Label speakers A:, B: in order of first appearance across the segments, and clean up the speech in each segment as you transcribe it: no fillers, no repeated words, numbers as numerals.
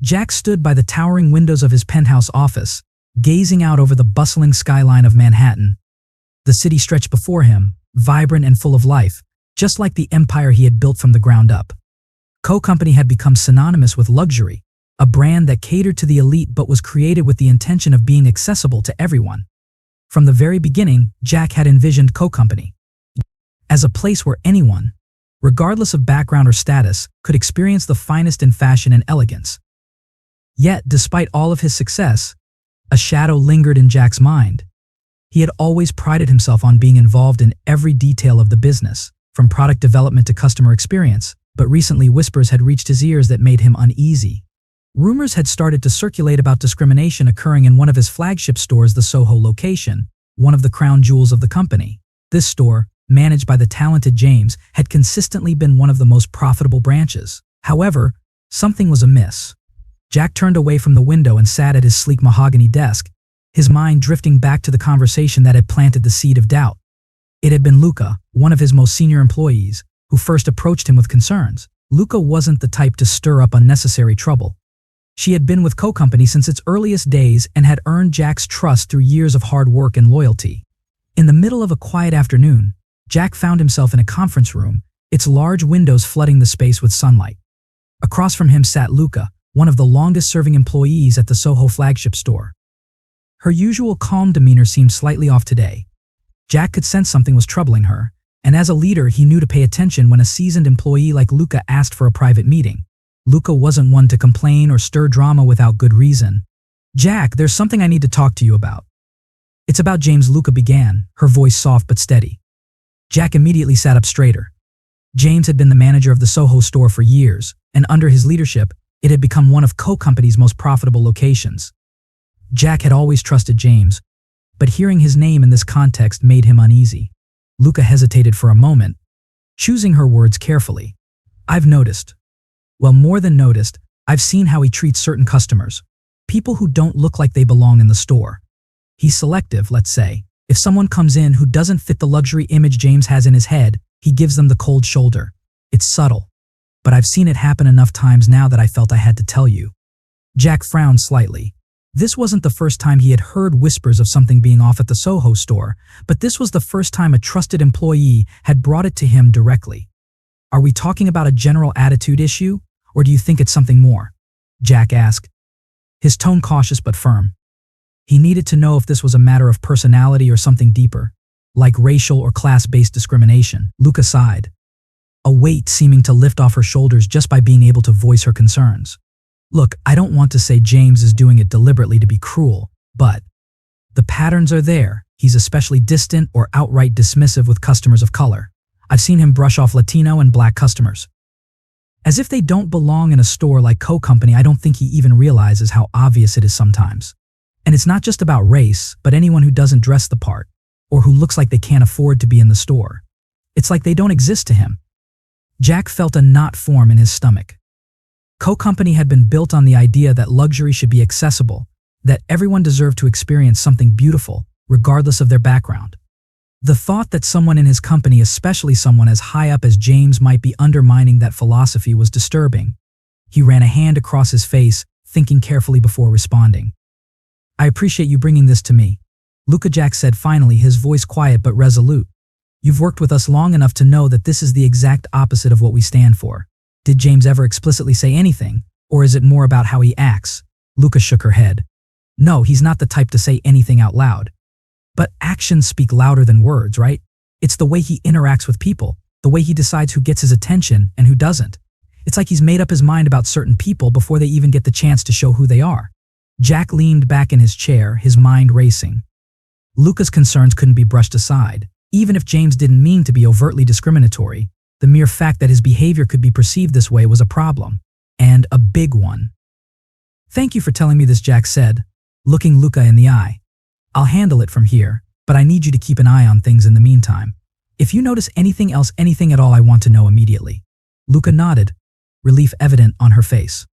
A: Jack stood by the towering windows of his penthouse office, gazing out over the bustling skyline of Manhattan. The city stretched before him, vibrant and full of life, just like the empire he had built from the ground up. Co-Company had become synonymous with luxury, a brand that catered to the elite but was created with the intention of being accessible to everyone. From the very beginning, Jack had envisioned Co-Company as a place where anyone, regardless of background or status, could experience the finest in fashion and elegance. Yet, despite all of his success, a shadow lingered in Jack's mind. He had always prided himself on being involved in every detail of the business, from product development to customer experience, but recently whispers had reached his ears that made him uneasy. Rumors had started to circulate about discrimination occurring in one of his flagship stores, the Soho location, one of the crown jewels of the company. This store, managed by the talented James, had consistently been one of the most profitable branches. However, something was amiss. Jack turned away from the window and sat at his sleek mahogany desk, his mind drifting back to the conversation that had planted the seed of doubt. It had been Luca, one of his most senior employees, who first approached him with concerns. Luca wasn't the type to stir up unnecessary trouble. She had been with Co-Company since its earliest days and had earned Jack's trust through years of hard work and loyalty. In the middle of a quiet afternoon, Jack found himself in a conference room, its large windows flooding the space with sunlight. Across from him sat Luca, one of the longest-serving employees at the Soho flagship store. Her usual calm demeanor seemed slightly off today. Jack could sense something was troubling her, and as a leader he knew to pay attention when a seasoned employee like Luca asked for a private meeting. Luca wasn't one to complain or stir drama without good reason. "Jack, there's something I need to talk to you about." "It's about James," Luca began, her voice soft but steady. Jack immediately sat up straighter. James had been the manager of the Soho store for years, and under his leadership, it had become one of Co-Company's most profitable locations. Jack had always trusted James, but hearing his name in this context made him uneasy. Luca hesitated for a moment, choosing her words carefully. "I've noticed. Well, more than noticed, I've seen how he treats certain customers, people who don't look like they belong in the store. He's selective, let's say. If someone comes in who doesn't fit the luxury image James has in his head, he gives them the cold shoulder. It's subtle, but I've seen it happen enough times now that I felt I had to tell you." Jack frowned slightly. This wasn't the first time he had heard whispers of something being off at the Soho store, but this was the first time a trusted employee had brought it to him directly. "Are we talking about a general attitude issue, or do you think it's something more?" Jack asked, his tone cautious but firm. He needed to know if this was a matter of personality or something deeper, like racial or class-based discrimination. Luca sighed, a weight seeming to lift off her shoulders just by being able to voice her concerns. "Look, I don't want to say James is doing it deliberately to be cruel, but the patterns are there. He's especially distant or outright dismissive with customers of color. I've seen him brush off Latino and black customers as if they don't belong in a store like Co-Company. I don't think he even realizes how obvious it is sometimes. And it's not just about race, but anyone who doesn't dress the part, or who looks like they can't afford to be in the store. It's like they don't exist to him." Jack felt a knot form in his stomach. Co-Company had been built on the idea that luxury should be accessible, that everyone deserved to experience something beautiful, regardless of their background. The thought that someone in his company, especially someone as high up as James, might be undermining that philosophy was disturbing. He ran a hand across his face, thinking carefully before responding. "I appreciate you bringing this to me," Luca, Jack said finally, his voice quiet but resolute. "You've worked with us long enough to know that this is the exact opposite of what we stand for." "Did James ever explicitly say anything, or is it more about how he acts?" Luca shook her head. "No, he's not the type to say anything out loud. But actions speak louder than words, right? It's the way he interacts with people, the way he decides who gets his attention and who doesn't. It's like he's made up his mind about certain people before they even get the chance to show who they are." Jack leaned back in his chair, his mind racing. Luca's concerns couldn't be brushed aside. Even if James didn't mean to be overtly discriminatory, the mere fact that his behavior could be perceived this way was a problem, and a big one. "Thank you for telling me this," Jack said, looking Luca in the eye. "I'll handle it from here, but I need you to keep an eye on things in the meantime. If you notice anything else, anything at all, I want to know immediately." Luca nodded, relief evident on her face.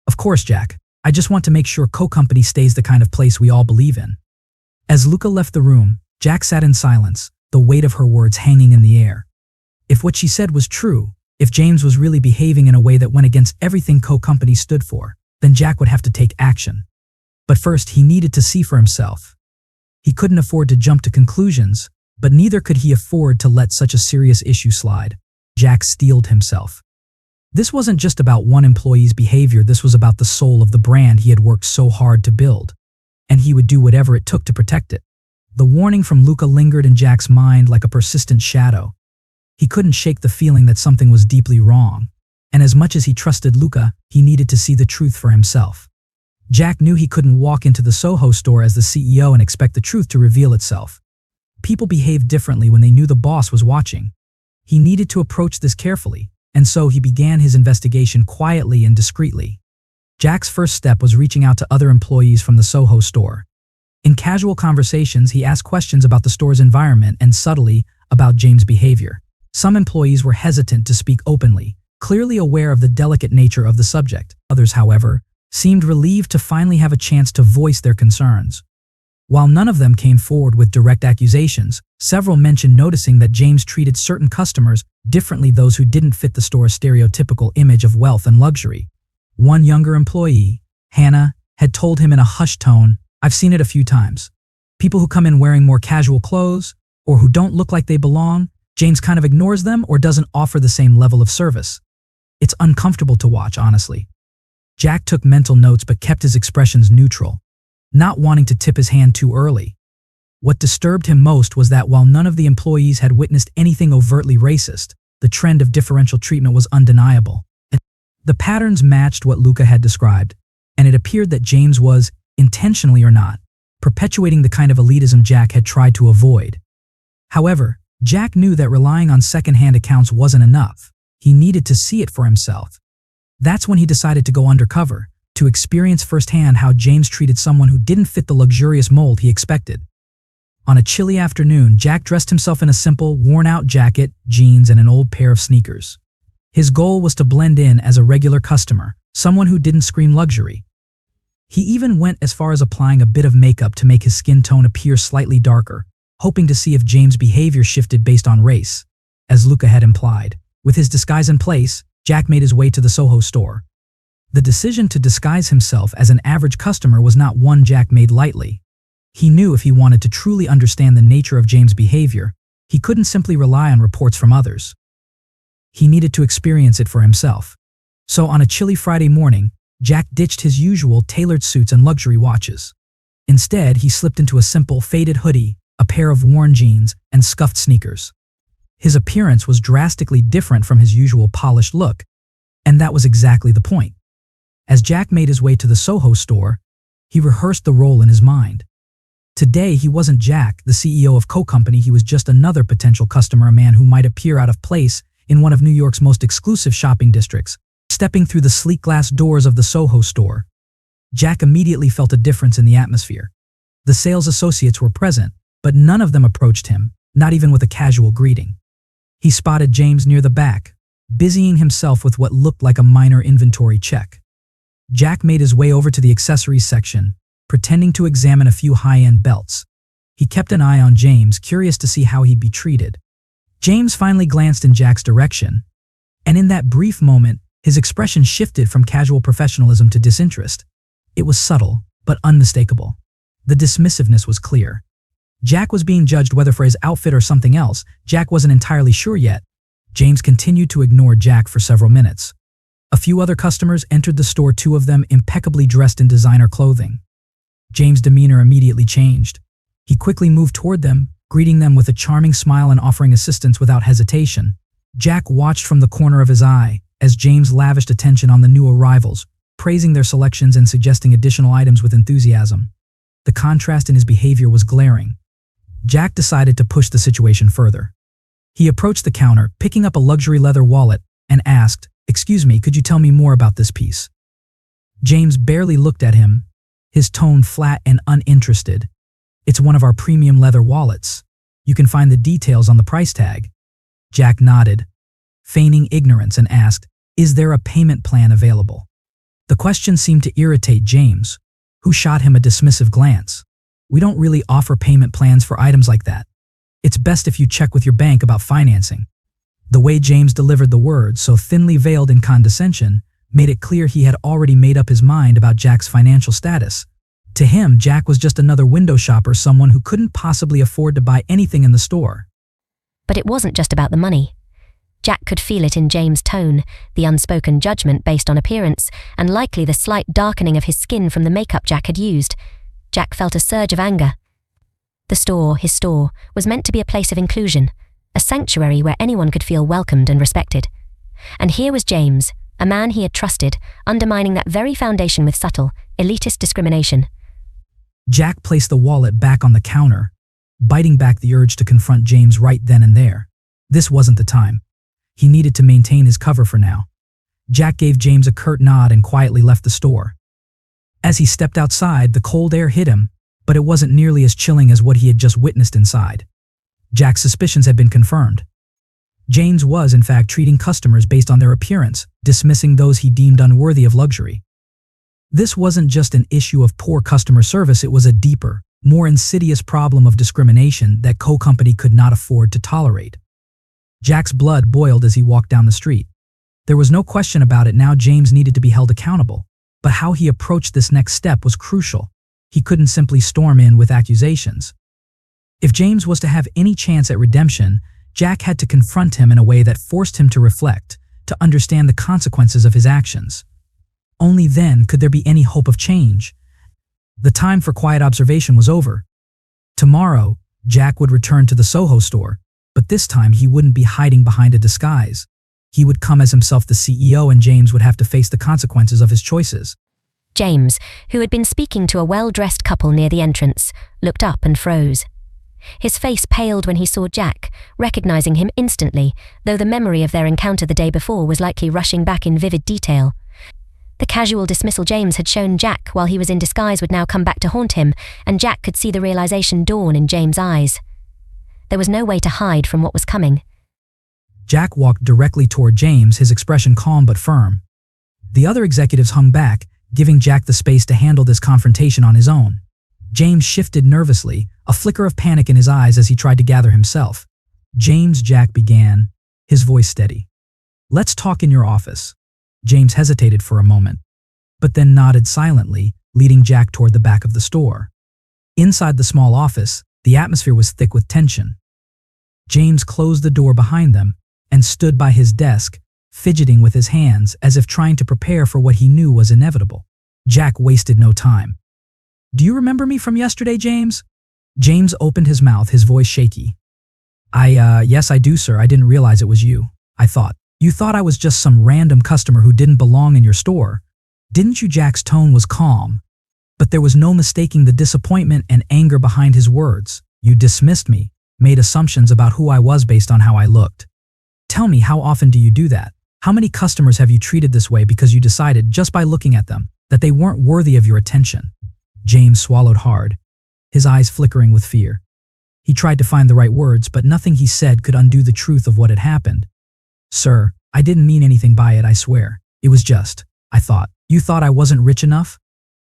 A: "Of course, Jack. I just want to make sure Co-Company stays the kind of place we all believe in." As Luca left the room, Jack sat in silence, the weight of her words hanging in the air. If what she said was true, if James was really behaving in a way that went against everything Co-Company stood for, then Jack would have to take action. But first, he needed to see for himself. He couldn't afford to jump to conclusions, but neither could he afford to let such a serious issue slide. Jack steeled himself. This wasn't just about one employee's behavior, this was about the soul of the brand he had worked so hard to build. And he would do whatever it took to protect it. The warning from Luca lingered in Jack's mind like a persistent shadow. He couldn't shake the feeling that something was deeply wrong. And as much as he trusted Luca, he needed to see the truth for himself. Jack knew he couldn't walk into the Soho store as the CEO and expect the truth to reveal itself. People behaved differently when they knew the boss was watching. He needed to approach this carefully, and so he began his investigation quietly and discreetly. Jack's first step was reaching out to other employees from the Soho store. In casual conversations, he asked questions about the store's environment and subtly about James' behavior. Some employees were hesitant to speak openly, clearly aware of the delicate nature of the subject. Others, however, seemed relieved to finally have a chance to voice their concerns. While none of them came forward with direct accusations, several mentioned noticing that James treated certain customers differently, those who didn't fit the store's stereotypical image of wealth and luxury. One younger employee, Hannah, had told him in a hushed tone, "I've seen it a few times. People who come in wearing more casual clothes, or who don't look like they belong, James kind of ignores them or doesn't offer the same level of service. It's uncomfortable to watch, honestly." Jack took mental notes but kept his expressions neutral, not wanting to tip his hand too early. What disturbed him most was that while none of the employees had witnessed anything overtly racist, the trend of differential treatment was undeniable. The patterns matched what Luca had described, and it appeared that James was, intentionally or not, perpetuating the kind of elitism Jack had tried to avoid. However, Jack knew that relying on second-hand accounts wasn't enough. He needed to see it for himself. That's when he decided to go undercover, to experience firsthand how James treated someone who didn't fit the luxurious mold he expected. On a chilly afternoon, Jack dressed himself in a simple, worn-out jacket, jeans, and an old pair of sneakers. His goal was to blend in as a regular customer, someone who didn't scream luxury. He even went as far as applying a bit of makeup to make his skin tone appear slightly darker, hoping to see if James' behavior shifted based on race. As Luca had implied, with his disguise in place, Jack made his way to the Soho store. The decision to disguise himself as an average customer was not one Jack made lightly. He knew if he wanted to truly understand the nature of James' behavior, he couldn't simply rely on reports from others. He needed to experience it for himself. So on a chilly Friday morning, Jack ditched his usual tailored suits and luxury watches. Instead, he slipped into a simple, faded hoodie, a pair of worn jeans, and scuffed sneakers. His appearance was drastically different from his usual polished look, and that was exactly the point. As Jack made his way to the Soho store, he rehearsed the role in his mind. Today, he wasn't Jack, the CEO of Coke Company. He was just another potential customer, a man who might appear out of place in one of New York's most exclusive shopping districts. Stepping through the sleek glass doors of the Soho store, Jack immediately felt a difference in the atmosphere. The sales associates were present, but none of them approached him, not even with a casual greeting. He spotted James near the back, busying himself with what looked like a minor inventory check. Jack made his way over to the accessories section, pretending to examine a few high-end belts. He kept an eye on James, curious to see how he'd be treated. James finally glanced in Jack's direction, and in that brief moment, his expression shifted from casual professionalism to disinterest. It was subtle, but unmistakable. The dismissiveness was clear. Jack was being judged whether for his outfit or something else. Jack wasn't entirely sure yet. James continued to ignore Jack for several minutes. A few other customers entered the store, two of them impeccably dressed in designer clothing. James' demeanor immediately changed. He quickly moved toward them, greeting them with a charming smile and offering assistance without hesitation. Jack watched from the corner of his eye as James lavished attention on the new arrivals, praising their selections and suggesting additional items with enthusiasm. The contrast in his behavior was glaring. Jack decided to push the situation further. He approached the counter, picking up a luxury leather wallet, and asked, "Excuse me, could you tell me more about this piece?" James barely looked at him, his tone flat and uninterested. "It's one of our premium leather wallets. You can find the details on the price tag." Jack nodded, feigning ignorance, and asked, "Is there a payment plan available?" The question seemed to irritate James, who shot him a dismissive glance. "We don't really offer payment plans for items like that. It's best if you check with your bank about financing." The way James delivered the words, so thinly veiled in condescension, made it clear he had already made up his mind about Jack's financial status. To him, Jack was just another window shopper, someone who couldn't possibly afford to buy anything in the store.
B: But it wasn't just about the money. Jack could feel it in James' tone, the unspoken judgment based on appearance, and likely the slight darkening of his skin from the makeup Jack had used. Jack felt a surge of anger. The store, his store, was meant to be a place of inclusion, a sanctuary where anyone could feel welcomed and respected. And here was James, a man he had trusted, undermining that very foundation with subtle, elitist discrimination.
A: Jack placed the wallet back on the counter, biting back the urge to confront James right then and there. This wasn't the time. He needed to maintain his cover for now. Jack gave James a curt nod and quietly left the store. As he stepped outside, the cold air hit him, but it wasn't nearly as chilling as what he had just witnessed inside. Jack's suspicions had been confirmed. James was, in fact, treating customers based on their appearance, dismissing those he deemed unworthy of luxury. This wasn't just an issue of poor customer service, it was a deeper, more insidious problem of discrimination that Co-Company could not afford to tolerate. Jack's blood boiled as he walked down the street. There was no question about it now, James needed to be held accountable, but how he approached this next step was crucial. He couldn't simply storm in with accusations. If James was to have any chance at redemption, Jack had to confront him in a way that forced him to reflect, to understand the consequences of his actions. Only then could there be any hope of change. The time for quiet observation was over. Tomorrow, Jack would return to the Soho store, but this time he wouldn't be hiding behind a disguise. He would come as himself, the CEO, and James would have to face the consequences of his choices.
B: James, who had been speaking to a well-dressed couple near the entrance, looked up and froze. His face paled when he saw Jack, recognizing him instantly, though the memory of their encounter the day before was likely rushing back in vivid detail. The casual dismissal James had shown Jack while he was in disguise would now come back to haunt him, and Jack could see the realization dawn in James' eyes. There was no way to hide from what was coming.
A: Jack walked directly toward James, his expression calm but firm. The other executives hung back, giving Jack the space to handle this confrontation on his own. James shifted nervously, a flicker of panic in his eyes as he tried to gather himself. "James," Jack began, his voice steady. "Let's talk in your office." James hesitated for a moment, but then nodded silently, leading Jack toward the back of the store. Inside the small office, the atmosphere was thick with tension. James closed the door behind them and stood by his desk, fidgeting with his hands as if trying to prepare for what he knew was inevitable. Jack wasted no time. "Do you remember me from yesterday, James?" James opened his mouth, his voice shaky. Yes, I do, sir. I didn't realize it was you. I thought. You thought I was just some random customer who didn't belong in your store, didn't you?" Jack's tone was calm, but there was no mistaking the disappointment and anger behind his words. "You dismissed me, made assumptions about who I was based on how I looked. Tell me, how often do you do that? How many customers have you treated this way because you decided, just by looking at them, that they weren't worthy of your attention?" James swallowed hard, his eyes flickering with fear. He tried to find the right words, but nothing he said could undo the truth of what had happened. "Sir, I didn't mean anything by it, I swear. It was just, I thought. You thought I wasn't rich enough?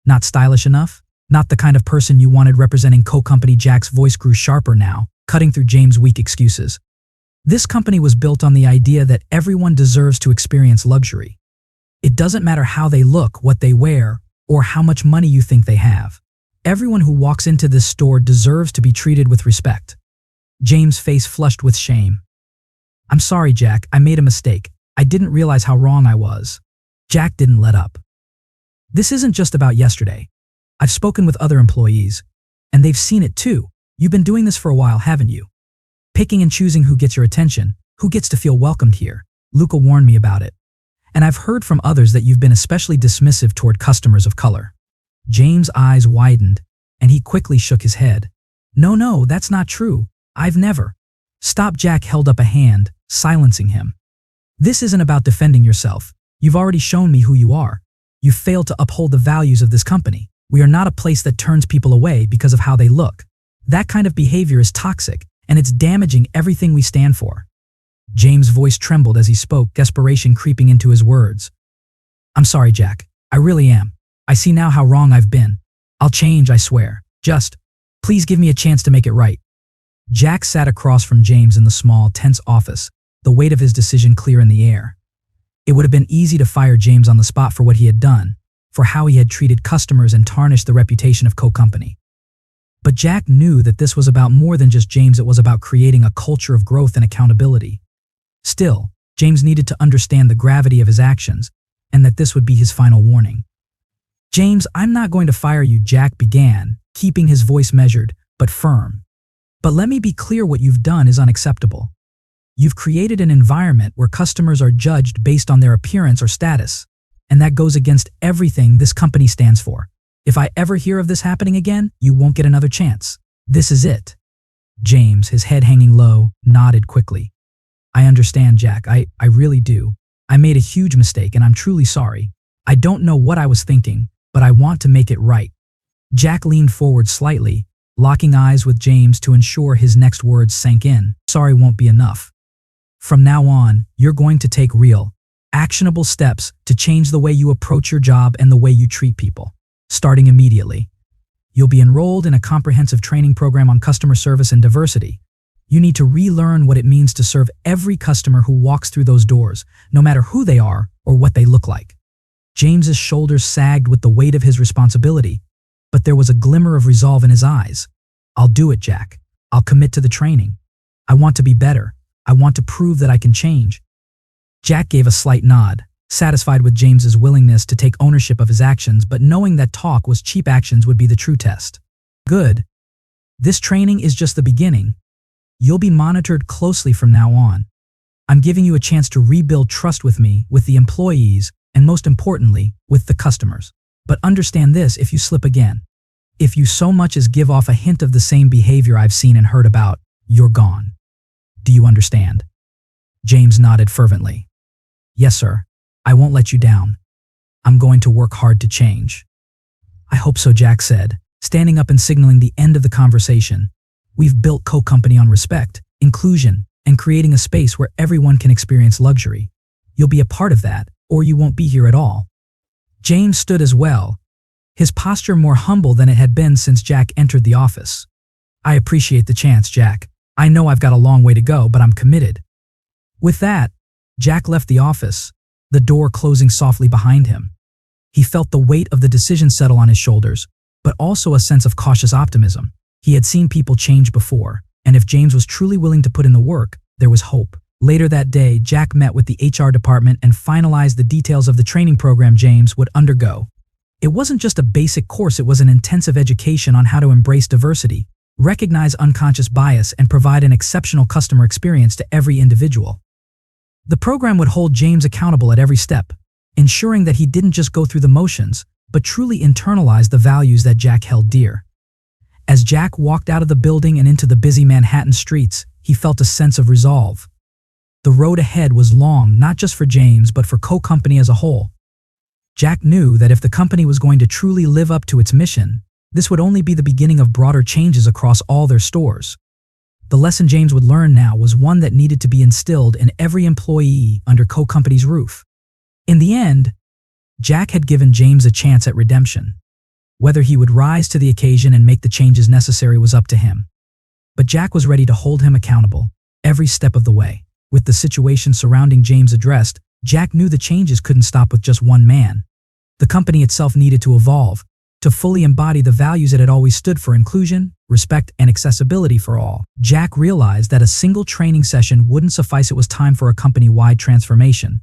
A: Not stylish enough? Not the kind of person you wanted representing Co-Company." Jack's voice grew sharper now, cutting through James' weak excuses. "This company was built on the idea that everyone deserves to experience luxury. It doesn't matter how they look, what they wear, or how much money you think they have. Everyone who walks into this store deserves to be treated with respect." James' face flushed with shame. "I'm sorry, Jack. I made a mistake. I didn't realize how wrong I was." Jack didn't let up. "This isn't just about yesterday. I've spoken with other employees, and they've seen it too. You've been doing this for a while, haven't you? Picking and choosing who gets your attention, who gets to feel welcomed here. Luca warned me about it. And I've heard from others that you've been especially dismissive toward customers of color." James' eyes widened, and he quickly shook his head. No, that's not true. I've never." "Stop!" Jack held up a hand, silencing him. "This isn't about defending yourself. You've already shown me who you are. You've failed to uphold the values of this company. We are not a place that turns people away because of how they look. That kind of behavior is toxic, and it's damaging everything we stand for." James' voice trembled as he spoke, desperation creeping into his words. "I'm sorry, Jack. I really am. I see now how wrong I've been. I'll change, I swear. Just, please give me a chance to make it right." Jack sat across from James in the small, tense office, the weight of his decision clear in the air. It would have been easy to fire James on the spot for what he had done, for how he had treated customers and tarnished the reputation of Co-Company. But Jack knew that this was about more than just James. It was about creating a culture of growth and accountability. Still, James needed to understand the gravity of his actions, and that this would be his final warning. "James, I'm not going to fire you," Jack began, keeping his voice measured, but firm. "But let me be clear, what you've done is unacceptable. You've created an environment where customers are judged based on their appearance or status, and that goes against everything this company stands for. If I ever hear of this happening again, you won't get another chance. This is it." James, his head hanging low, nodded quickly. "I understand, Jack. I really do. I made a huge mistake and I'm truly sorry. I don't know what I was thinking, but I want to make it right." Jack leaned forward slightly, locking eyes with James to ensure his next words sank in. "Sorry won't be enough. From now on, you're going to take real, actionable steps to change the way you approach your job and the way you treat people. Starting immediately, you'll be enrolled in a comprehensive training program on customer service and diversity. You need to relearn what it means to serve every customer who walks through those doors, no matter who they are or what they look like." James's shoulders sagged with the weight of his responsibility, but there was a glimmer of resolve in his eyes. "I'll do it, Jack. I'll commit to the training. I want to be better. I want to prove that I can change." Jack gave a slight nod, satisfied with James's willingness to take ownership of his actions, but knowing that talk was cheap, actions would be the true test. "Good. This training is just the beginning. You'll be monitored closely from now on. I'm giving you a chance to rebuild trust with me, with the employees, and most importantly, with the customers. But understand this: if you slip again, if you so much as give off a hint of the same behavior I've seen and heard about, you're gone. Do you understand?" James nodded fervently. "Yes, sir. I won't let you down. I'm going to work hard to change." "I hope so," Jack said, standing up and signaling the end of the conversation. "We've built Co-Company on respect, inclusion, and creating a space where everyone can experience luxury. You'll be a part of that, or you won't be here at all." James stood as well, his posture more humble than it had been since Jack entered the office. "I appreciate the chance, Jack. I know I've got a long way to go, but I'm committed." With that, Jack left the office, the door closing softly behind him. He felt the weight of the decision settle on his shoulders, but also a sense of cautious optimism. He had seen people change before, and if James was truly willing to put in the work, there was hope. Later that day, Jack met with the HR department and finalized the details of the training program James would undergo. It wasn't just a basic course, it was an intensive education on how to embrace diversity, recognize unconscious bias, and provide an exceptional customer experience to every individual. The program would hold James accountable at every step, ensuring that he didn't just go through the motions, but truly internalize the values that Jack held dear. As Jack walked out of the building and into the busy Manhattan streets, he felt a sense of resolve. The road ahead was long, not just for James, but for Co-Company as a whole. Jack knew that if the company was going to truly live up to its mission, this would only be the beginning of broader changes across all their stores. The lesson James would learn now was one that needed to be instilled in every employee under Co-Company's roof. In the end, Jack had given James a chance at redemption. Whether he would rise to the occasion and make the changes necessary was up to him. But Jack was ready to hold him accountable every step of the way. With the situation surrounding James addressed, Jack knew the changes couldn't stop with just one man. The company itself needed to evolve, to fully embody the values it had always stood for: inclusion, respect, and accessibility for all. Jack realized that a single training session wouldn't suffice. It was time for a company-wide transformation.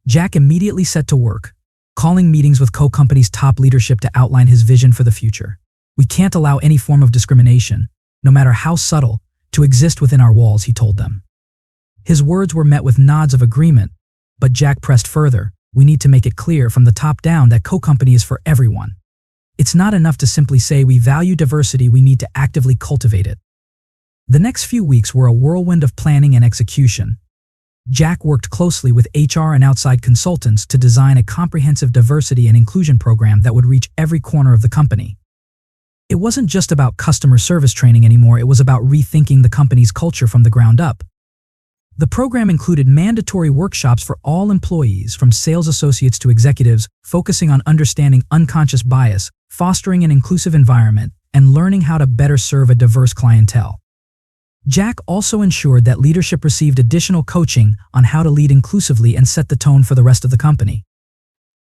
A: Jack immediately set to work, calling meetings with Co-Company's top leadership to outline his vision for the future. "We can't allow any form of discrimination, no matter how subtle, to exist within our walls," he told them. His words were met with nods of agreement, but Jack pressed further. "We need to make it clear from the top down that Co-Company is for everyone. It's not enough to simply say we value diversity, we need to actively cultivate it." The next few weeks were a whirlwind of planning and execution. Jack worked closely with HR and outside consultants to design a comprehensive diversity and inclusion program that would reach every corner of the company. It wasn't just about customer service training anymore, it was about rethinking the company's culture from the ground up. The program included mandatory workshops for all employees, from sales associates to executives, focusing on understanding unconscious bias, fostering an inclusive environment, and learning how to better serve a diverse clientele. Jack also ensured that leadership received additional coaching on how to lead inclusively and set the tone for the rest of the company.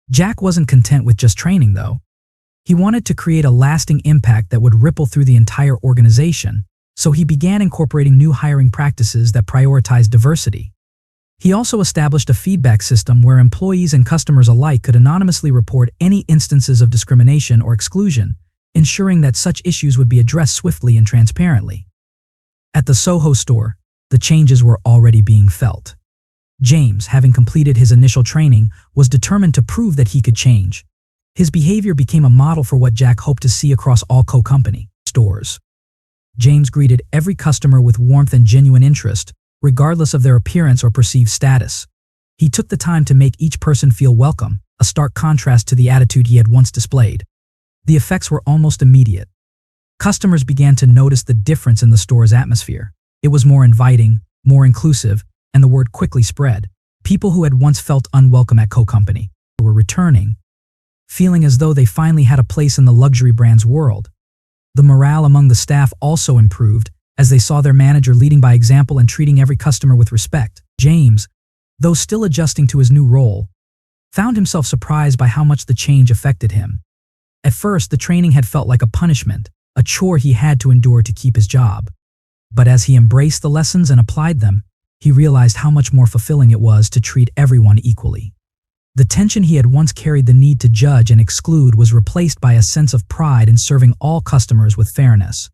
A: Jack wasn't content with just training, though. He wanted to create a lasting impact that would ripple through the entire organization, so he began incorporating new hiring practices that prioritized diversity. He also established a feedback system where employees and customers alike could anonymously report any instances of discrimination or exclusion, ensuring that such issues would be addressed swiftly and transparently. At the Soho store, the changes were already being felt. James, having completed his initial training, was determined to prove that he could change. His behavior became a model for what Jack hoped to see across all co-company stores. James greeted every customer with warmth and genuine interest, regardless of their appearance or perceived status. He took the time to make each person feel welcome, a stark contrast to the attitude he had once displayed. The effects were almost immediate. Customers began to notice the difference in the store's atmosphere. It was more inviting, more inclusive, and the word quickly spread. People who had once felt unwelcome at co-company were returning, feeling as though they finally had a place in the luxury brand's world. The morale among the staff also improved as they saw their manager leading by example and treating every customer with respect. James, though still adjusting to his new role, found himself surprised by how much the change affected him. At first, the training had felt like a punishment, a chore he had to endure to keep his job. But as he embraced the lessons and applied them, he realized how much more fulfilling it was to treat everyone equally. The tension he had once carried the need to judge and exclude was replaced by a sense of pride in serving all customers with fairness.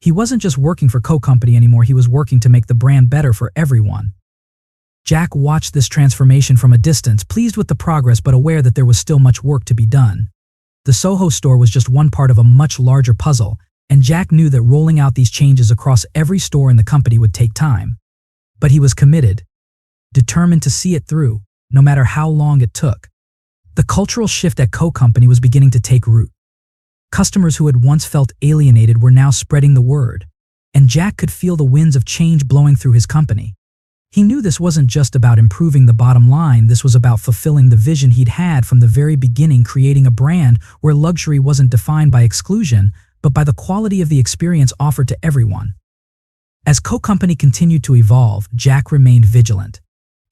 A: He wasn't just working for co-company anymore, he was working to make the brand better for everyone. Jack watched this transformation from a distance, pleased with the progress but aware that there was still much work to be done. The Soho store was just one part of a much larger puzzle, and Jack knew that rolling out these changes across every store in the company would take time. But he was committed, determined to see it through, no matter how long it took. The cultural shift at co-company was beginning to take root. Customers who had once felt alienated were now spreading the word, and Jack could feel the winds of change blowing through his company. He knew this wasn't just about improving the bottom line, this was about fulfilling the vision he'd had from the very beginning, creating a brand where luxury wasn't defined by exclusion, but by the quality of the experience offered to everyone. As co-company continued to evolve, Jack remained vigilant.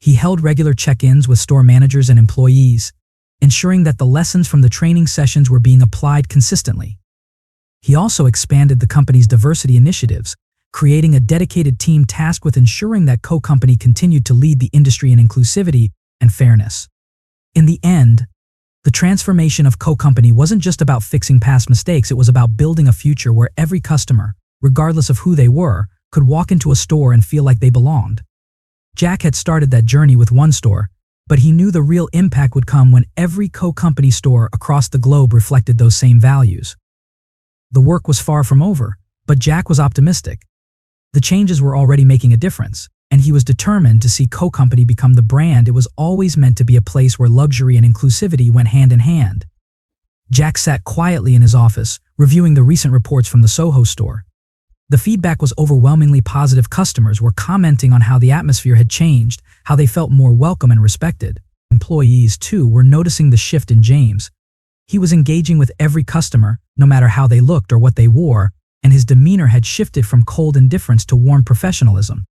A: He held regular check-ins with store managers and employees, ensuring that the lessons from the training sessions were being applied consistently. He also expanded the company's diversity initiatives, creating a dedicated team tasked with ensuring that co-company continued to lead the industry in inclusivity and fairness. In the end, the transformation of co-company wasn't just about fixing past mistakes, it was about building a future where every customer, regardless of who they were, could walk into a store and feel like they belonged. Jack had started that journey with one store, but he knew the real impact would come when every co-company store across the globe reflected those same values. The work was far from over, but Jack was optimistic. The changes were already making a difference, and he was determined to see co-company become the brand it was always meant to be, a place where luxury and inclusivity went hand in hand. Jack sat quietly in his office, reviewing the recent reports from the Soho store. The feedback was overwhelmingly positive. Customers were commenting on how the atmosphere had changed, how they felt more welcome and respected. Employees, too, were noticing the shift in James. He was engaging with every customer, no matter how they looked or what they wore, and his demeanor had shifted from cold indifference to warm professionalism.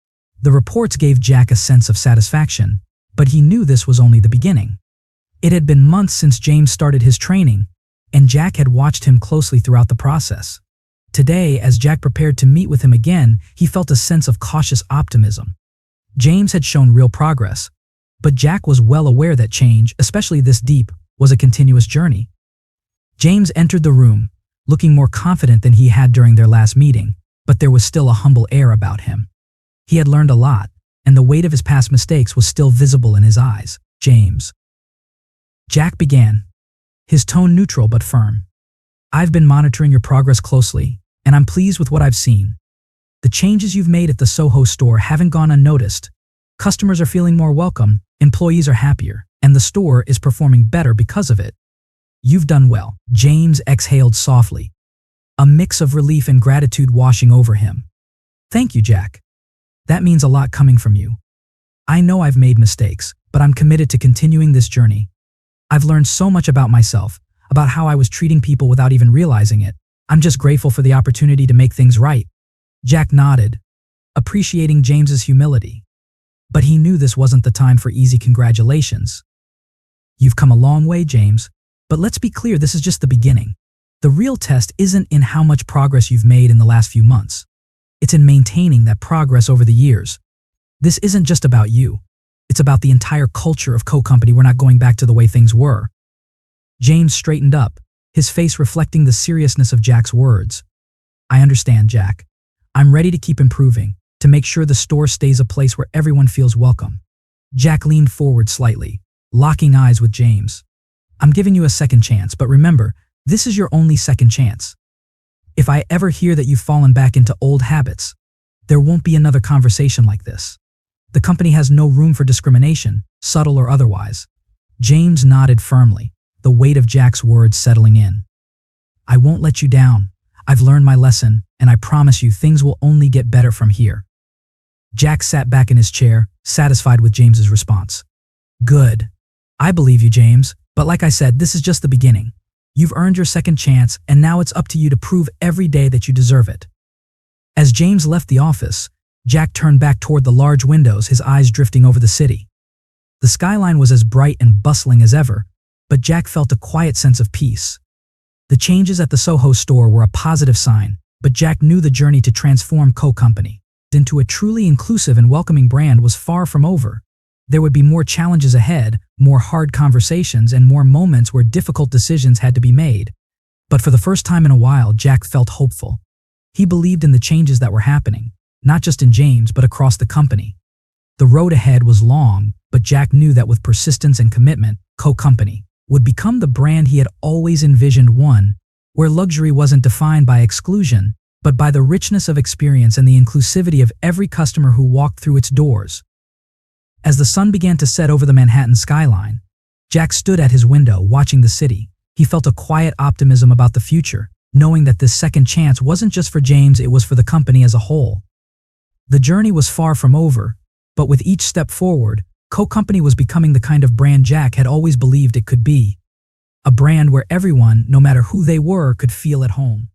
A: The reports gave Jack a sense of satisfaction, but he knew this was only the beginning. It had been months since James started his training, and Jack had watched him closely throughout the process. Today, as Jack prepared to meet with him again, he felt a sense of cautious optimism. James had shown real progress, but Jack was well aware that change, especially this deep, was a continuous journey. James entered the room, looking more confident than he had during their last meeting, but there was still a humble air about him. He had learned a lot, and the weight of his past mistakes was still visible in his eyes. James. Jack began, his tone neutral but firm. I've been monitoring your progress closely, and I'm pleased with what I've seen. The changes you've made at the Soho store haven't gone unnoticed. Customers are feeling more welcome, employees are happier, and the store is performing better because of it. You've done well. James exhaled softly, a mix of relief and gratitude washing over him. Thank you, Jack. That means a lot coming from you. I know I've made mistakes, but I'm committed to continuing this journey. I've learned so much about myself, about how I was treating people without even realizing it. I'm just grateful for the opportunity to make things right. Jack nodded, appreciating James's humility. But he knew this wasn't the time for easy congratulations. You've come a long way, James, but let's be clear, this is just the beginning. The real test isn't in how much progress you've made in the last few months. It's in maintaining that progress over the years. This isn't just about you. It's about the entire culture of Co-Company. We're not going back to the way things were. James straightened up, his face reflecting the seriousness of Jack's words. I understand, Jack. I'm ready to keep improving, to make sure the store stays a place where everyone feels welcome. Jack leaned forward slightly, locking eyes with James. I'm giving you a second chance, but remember, this is your only second chance. If I ever hear that you've fallen back into old habits, there won't be another conversation like this. The company has no room for discrimination, subtle or otherwise. James nodded firmly, the weight of Jack's words settling in. I won't let you down. I've learned my lesson, and I promise you things will only get better from here. Jack sat back in his chair, satisfied with James's response. Good. I believe you, James, but like I said, this is just the beginning. You've earned your second chance, and now it's up to you to prove every day that you deserve it. As James left the office, Jack turned back toward the large windows, his eyes drifting over the city. The skyline was as bright and bustling as ever, but Jack felt a quiet sense of peace. The changes at the Soho store were a positive sign, but Jack knew the journey to transform Co-Company into a truly inclusive and welcoming brand was far from over. There would be more challenges ahead, more hard conversations, and more moments where difficult decisions had to be made. But for the first time in a while, Jack felt hopeful. He believed in the changes that were happening, not just in James, but across the company. The road ahead was long, but Jack knew that with persistence and commitment, Co-Company would become the brand he had always envisioned, one where luxury wasn't defined by exclusion, but by the richness of experience and the inclusivity of every customer who walked through its doors. As the sun began to set over the Manhattan skyline, Jack stood at his window watching the city. He felt a quiet optimism about the future, knowing that this second chance wasn't just for James, it was for the company as a whole. The journey was far from over, but with each step forward, Co-Company was becoming the kind of brand Jack had always believed it could be. A brand where everyone, no matter who they were, could feel at home.